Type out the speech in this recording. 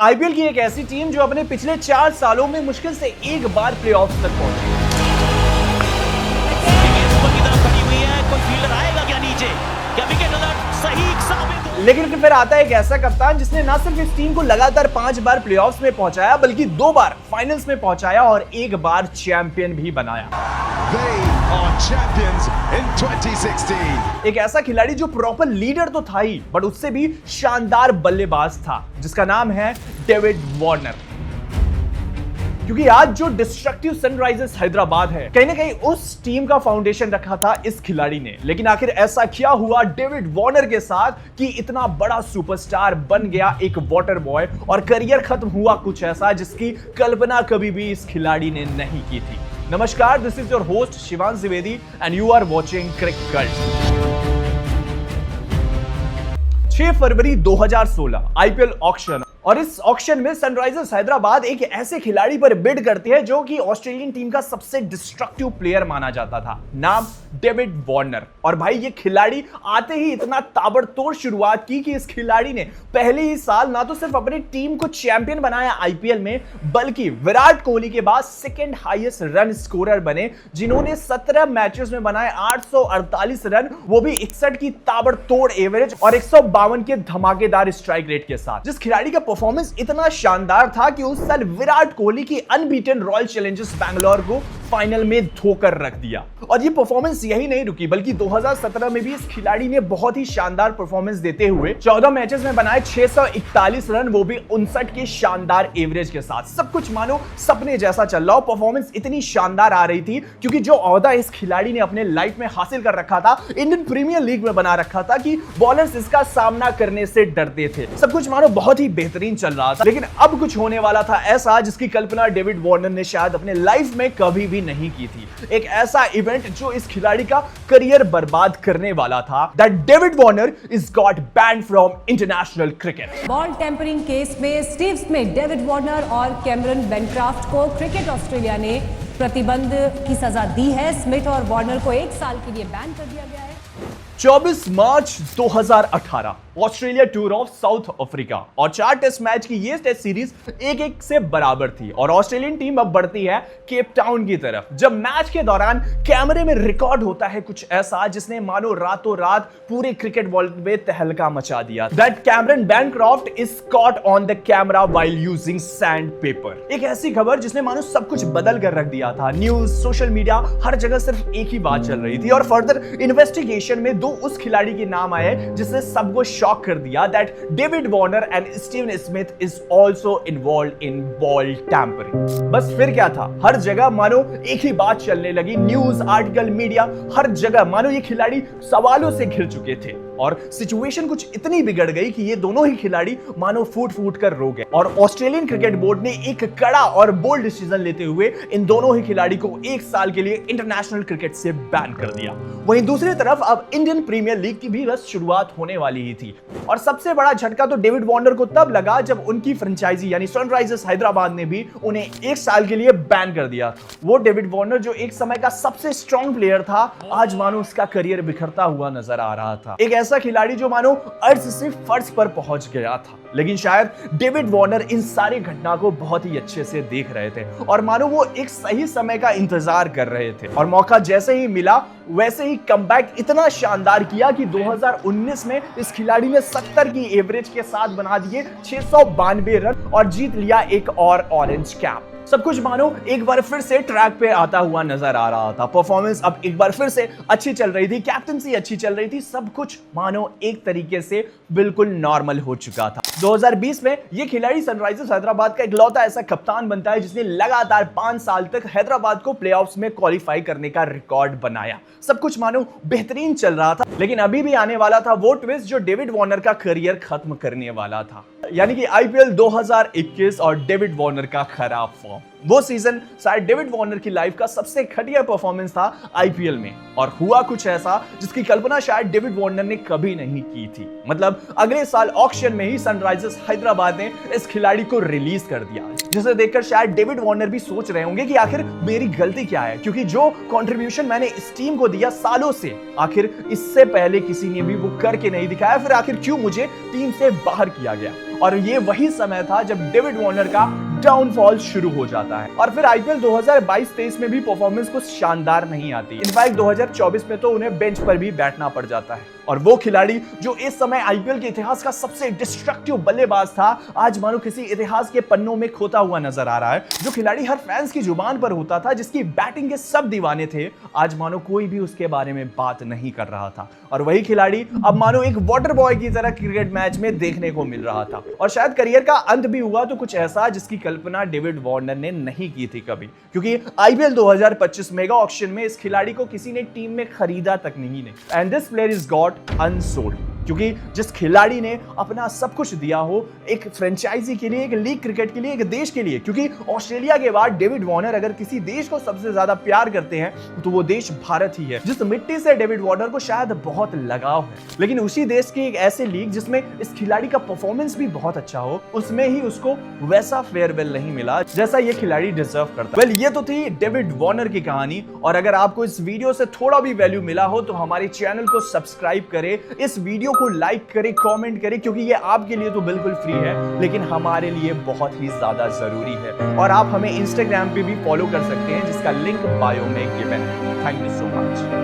IPL की एक ऐसी टीम जो अपने पिछले 4 सालों में मुश्किल से एक बार प्लेऑफ्स तक पहुंची। लेकिन फिर आता है एक ऐसा कप्तान जिसने ना सिर्फ इस टीम को लगातार 5 बार प्लेऑफ्स में पहुंचाया बल्कि 2 बार फाइनल्स में पहुंचाया और 1 बार चैंपियन भी बनाया। In 2016. एक ऐसा खिलाड़ी जो प्रॉपर लीडर तो था ही बट उससे भी शानदार बल्लेबाज था जिसका नाम है डेविड वार्नर। क्योंकि आज जो डिस्ट्रक्टिव सनराइजर्स हैदराबाद है कहीं ना कहीं उस टीम का फाउंडेशन रखा था इस खिलाड़ी ने। लेकिन आखिर ऐसा क्या हुआ डेविड वार्नर के साथ कि इतना बड़ा सुपरस्टार बन गया एक वाटर बॉय और करियर खत्म हुआ कुछ ऐसा जिसकी कल्पना कभी भी इस खिलाड़ी ने नहीं की थी। नमस्कार, this is your host Shivansh Dwivedi and you are watching Crick Cult. 6 फरवरी 2016 आईपीएल ऑक्शन, और इस ऑक्शन में सनराइजर्स हैदराबाद एक ऐसे खिलाड़ी पर बिड करती है जो कि ऑस्ट्रेलियन टीम का सबसे डिस्ट्रक्टिव प्लेयर माना जाता था, नाम डेविड वार्नर। और भाई ये खिलाड़ी आते ही इतना ताबड़तोड़ शुरुआत की कि इस खिलाड़ी ने पहले ही साल ना तो सिर्फ अपनी टीम को चैंपियन बनाया आईपीएल में बल्कि विराट कोहली के बाद सेकंड हाईएस्ट रन स्कोरर बने, जिन्होंने 17 मैचेस में बनाए 848 रन, वो भी 61 की ताबड़तोड़ एवरेज और 152 के धमाकेदार स्ट्राइक रेट के साथ। जिस खिलाड़ी का परफॉर्मेंस इतना शानदार था कि उस साल विराट कोहली की अनबीटन रॉयल चैलेंजर्स बैंगलोर को फाइनल में धोकर रख दिया। और ये परफॉर्मेंस यही नहीं रुकी बल्कि 2017 में भी इस खिलाड़ी ने बहुत ही शानदार परफॉर्मेंस देते हुए 14 मैचेस में बनाए 641 रन, वो भी 59 के शानदार एवरेज के साथ। सब कुछ मानो सपने जैसा चल रहा हो। परफॉर्मेंस इतनी शानदार आ रही थी क्योंकि जो ओहदा इस खिलाड़ी ने अपने लाइफ में हासिल कर रखा था, इंडियन प्रीमियर लीग में बना रखा था कि बॉलर्स इसका सामना करने से डरते थे। सब कुछ मानो बहुत ही बेहतरीन चल रहा था। लेकिन अब कुछ होने वाला था ऐसा जिसकी कल्पना डेविड वार्नर ने शायद अपने लाइफ में कभी भी नहीं की थी। एक ऐसा इवेंट जो इस खिलाड़ी का करियर बर्बाद करने वाला था। That David Warner is got banned from international cricket. Ball tampering case में स्टीव स्मिथ, डेविड वार्नर और कैमरन बेनक्राफ्ट को क्रिकेट ऑस्ट्रेलिया ने प्रतिबंध की सजा दी है। स्मिथ और वार्नर को 1 साल के लिए बैन कर दिया गया है। 24 मार्च 2018 Australia tour of south Africa और 4 टेस्ट मैच की ये टेस्ट सीरीज 1-1 से बराबर थी और ऑस्ट्रेलियन टीम अब बढ़ती है केप टाउन की तरफ, जब मैच के दौरान कैमरे में रिकॉर्ड होता है कुछ ऐसा जिसने मानो रातों रात पूरे क्रिकेट वर्ल्ड में तहलका मचा दिया। That Cameron Bancroft is caught on the camera while using sandpaper. एक ऐसी खबर जिसने मानो सब कुछ बदल कर रख दिया था। न्यूज, सोशल मीडिया, हर जगह सिर्फ एक ही बात चल रही थी और फर्दर इन्वेस्टिगेशन में 2 उस खिलाड़ी के नाम आए जिसने सबको शॉक कर दिया। That David Warner and Steven Smith is also involved in ball tampering. बस फिर क्या था, हर जगह मानो एक ही बात चलने लगी। न्यूज, आर्टिकल, मीडिया, हर जगह मानो ये खिलाड़ी सवालों से घिर चुके थे और सिचुएशन कुछ इतनी बिगड़ गई कि ये दोनों ही खिलाड़ी मानो फूट फूट कर रो गए और ऑस्ट्रेलियन क्रिकेट बोर्ड ने एक कड़ा और बोल्ड डिसीजन लेते हुए इन दोनों ही खिलाड़ी को 1 साल के लिए इंटरनेशनल क्रिकेट से बैन कर दिया। वहीं दूसरी तरफ अब इंडियन प्रीमियर लीग की भी बस शुरुआत होने वाली ही थी और सबसे बड़ा झटका तो डेविड वार्नर को तब लगा जब उनकी फ्रेंचाइजी यानी सनराइजर्स हैदराबाद ने भी उन्हें 1 साल के लिए बैन कर दिया। वो डेविड वार्नर जो एक समय का सबसे स्ट्रॉन्ग प्लेयर था, आज मानो उसका करियर बिखरता हुआ नजर आ रहा था। एक ऐसा खिलाड़ी जो मानो अर्ज से फर्श पर पहुंच गया था। लेकिन शायद डेविड वार्नर इन सारी घटना को बहुत ही अच्छे से देख रहे थे और मानो वो एक सही समय का इंतजार कर रहे थे और मौका जैसे ही मिला वैसे ही कमबैक इतना शानदार किया कि 2019 में इस खिलाड़ी ने 70 की एवरेज के साथ बना दिए 692 रन और जीत लिया एक और ऑरेंज कैप। सब कुछ मानो एक बार फिर से ट्रैक पे आता हुआ नजर आ रहा था। परफॉर्मेंस अब एक बार फिर से अच्छी चल रही थी, कैप्टनसी अच्छी चल रही थी, सब कुछ मानो एक तरीके से बिल्कुल नॉर्मल हो चुका था। 2020 में ये खिलाड़ी सनराइजर्स हैदराबाद का इकलौता ऐसा कप्तान बनता है जिसने लगातार 5 साल तक हैदराबाद को प्लेऑफ्स में क्वालिफाई करने का रिकॉर्ड बनाया। सब कुछ मानो बेहतरीन चल रहा था, लेकिन अभी भी आने वाला था वो ट्विस्ट जो डेविड वार्नर का करियर खत्म करने वाला था, यानी कि आईपीएल 2021 और डेविड वार्नर का खराब फॉर्म। वो सीजन शायद डेविड वार्नर की लाइफ का सबसे घटिया परफॉर्मेंस था आईपीएल में, और हुआ कुछ ऐसा जिसकी कल्पना शायद डेविड वार्नर ने कभी नहीं की थी। मतलब अगले साल ऑक्शन में ही सनराइजर्स हैदराबाद ने इस खिलाड़ी को रिलीज कर दिया, जिसे देखकर शायद डेविड वार्नर भी सोच रहे होंगे कि आखिर मेरी गलती क्या है, क्योंकि जो कंट्रीब्यूशन मैंने इस टीम को दिया सालों से, आखिर इससे पहले किसी ने भी वो करके नहीं दिखाया, फिर आखिर क्यों मुझे टीम से बाहर किया गया। और ये वही समय था जब डेविड वार्नर का डाउनफॉल शुरू हो जाता है, और फिर आईपीएल 2022-23 में भी परफॉर्मेंस कुछ शानदार नहीं आती। इनफैक्ट 2024 में तो उन्हें बेंच पर भी बैठना पड़ जाता है। और वो खिलाड़ी जो इस समय आईपीएल के इतिहास का सबसे डिस्ट्रक्टिव बल्लेबाज था, आज मानो किसी इतिहास के पन्नों में खोता हुआ नजर आ रहा है। जो खिलाड़ी हर फैंस की जुबान पर होता था, जिसकी बैटिंग के सब दीवाने थे, आज मानो कोई भी उसके बारे में बात नहीं कर रहा था। और वही खिलाड़ी अब मानो एक वाटर बॉय की तरह क्रिकेट मैच में देखने को मिल रहा था। और शायद करियर का अंत भी हुआ तो कुछ ऐसा जिसकी कल्पना डेविड वार्नर ने नहीं की थी कभी, क्योंकि आईपीएल 2025 मेगा ऑक्शन में इस खिलाड़ी को किसी ने टीम में खरीदा तक नहीं ने। And this player is got unsold, क्योंकि जिस खिलाड़ी ने अपना सब कुछ दिया हो एक फ्रेंचाइजी के लिए, एक लीग क्रिकेट के लिए, एक देश के लिए, क्योंकि ऑस्ट्रेलिया के बाद डेविड वार्नर अगर किसी देश को सबसे ज्यादा प्यार करते हैं तो वो देश भारत ही है। जिस मिट्टी से डेविड वार्नर को शायद बहुत लगाव है, लेकिन उसी देश की एक ऐसे लीग जिसमें इस खिलाड़ी का परफॉर्मेंस भी बहुत अच्छा हो, उसमें ही उसको वैसा फेयरवेल नहीं मिला जैसा ये खिलाड़ी डिजर्व करता। वेल, ये तो थी डेविड वार्नर की कहानी, और अगर आपको इस वीडियो से थोड़ा भी वैल्यू मिला हो तो हमारे चैनल को सब्सक्राइब करें, इस वीडियो को लाइक करें, कमेंट करें, क्योंकि ये आपके लिए तो बिल्कुल फ्री है लेकिन हमारे लिए बहुत ही ज्यादा जरूरी है। और आप हमें इंस्टाग्राम पे भी फॉलो कर सकते हैं, जिसका लिंक बायो में गिवन है। Thank you so much.